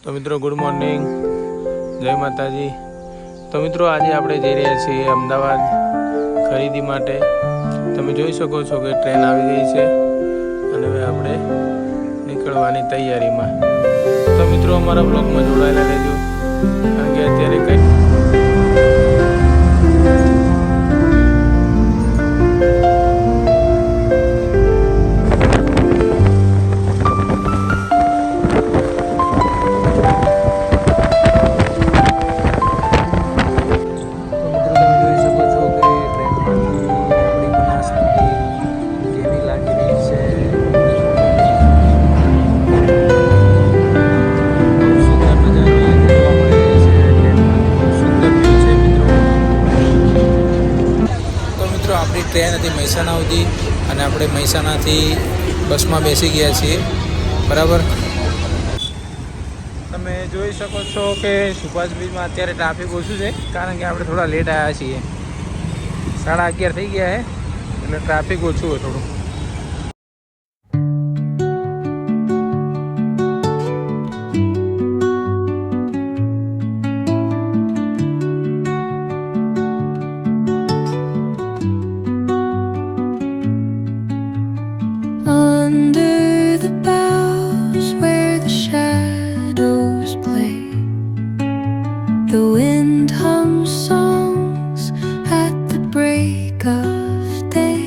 તો મિત્રો good morning, જય માતાજી। તો મિત્રો આજે આપણે જઈ રહ્યા છીએ અમદાવાદ ખરીદી માટે। તમે જોઈ શકો છો કે ટ્રેન આવી ગઈ છે અને હવે આપણે નીકળવાની તૈયારીમાં। તો મિત્રો અમારા બ્લોગમાં જોડાયેલા રહેજો, કારણ કે અત્યારે કંઈ ट्रेन थी મહેસાણા સુધી અને આપણે મહેસાણાથી બસમાં બેસી ગયા છીએ બરાબર। તમે જોઈ શકો છો કે સુભાષ બ્રિજમાં અત્યારે ટ્રાફિક ઓછું છે, કારણ કે આપણે થોડા લેટ આવ્યા છીએ। 11:30 થઈ ગયા છે એટલે ટ્રાફિક ઓછું હોય થોડું। The wind hums songs at the break of day,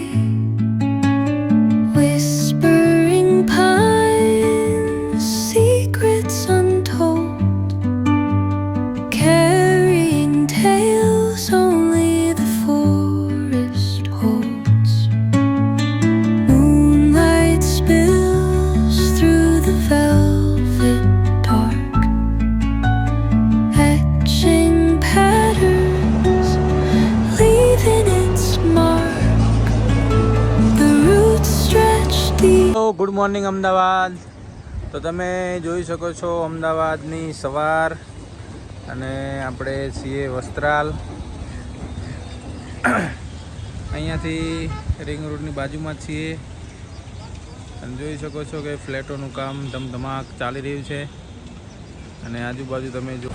whispering pines, secrets untold, carrying tales only the forest holds. Moonlight spills through the velvet dark, good morning Ahmedabad. તો તમે જોઈ શકો છો અમદાવાદની સવાર અને આપણે છીએ વસ્ત્રાલ। અહીંયાથી રિંગ રોડની બાજુમાં જ છીએ અને જોઈ શકો છો કે ફ્લેટોનું કામ ધમધમાક ચાલી રહ્યું છે અને આજુબાજુ તમે જો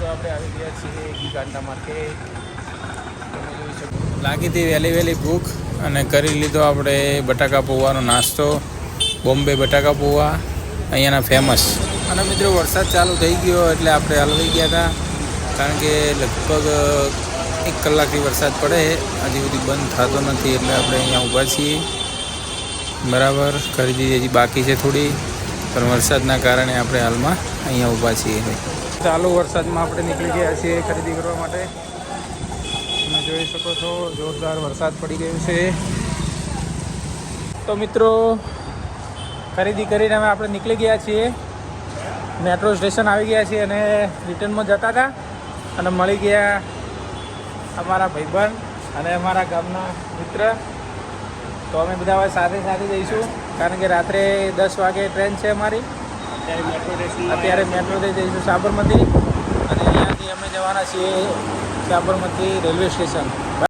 આપણે આવી ગયા છીએ ગીગાંડા માર્કેટ। તમે જોઈ શકો લાગી હતી વહેલી ભૂખ અને કરી લીધો આપણે બટાકા પૌવાનો નાસ્તો, બોમ્બે બટાકા પૌવા અહીંયાના ફેમસ। અને મિત્રો વરસાદ ચાલુ થઈ ગયો એટલે આપણે હલવાઈ ગયા હતા, કારણ કે લગભગ 1 કલાકથી વરસાદ પડે, હજી સુધી બંધ થતો નથી, એટલે આપણે અહીંયા ઊભા છીએ બરાબર। ખરીદી હજી બાકી છે થોડી, પણ વરસાદના કારણે આપણે હાલમાં અહીંયા ઊભા છીએ। ચાલુ વરસાદમાં આપણે નીકળી ગયા છીએ ખરીદી કરવા માટે। તમે જોઈ શકો છો જોરદાર વરસાદ પડી ગયો છે। તો મિત્રો ખરીદી કરીને હવે આપણે નીકળી ગયા છીએ, મેટ્રો સ્ટેશન આવી ગયા છીએ અને રિટર્નમાં જતા હતા અને મળી ગયા અમારા ભાઈબંધ અને અમારા ગામના મિત્ર। તો અમે બધા હવે સાથે જઈશું, કારણ કે રાત્રે 10 વાગે ટ્રેન છે અમારી। અત્યારે મેટ્રોથી જઈશું સાબરમતી અને અહીંયાથી અમે જવાના છીએ સાબરમતી રેલવે સ્ટેશન।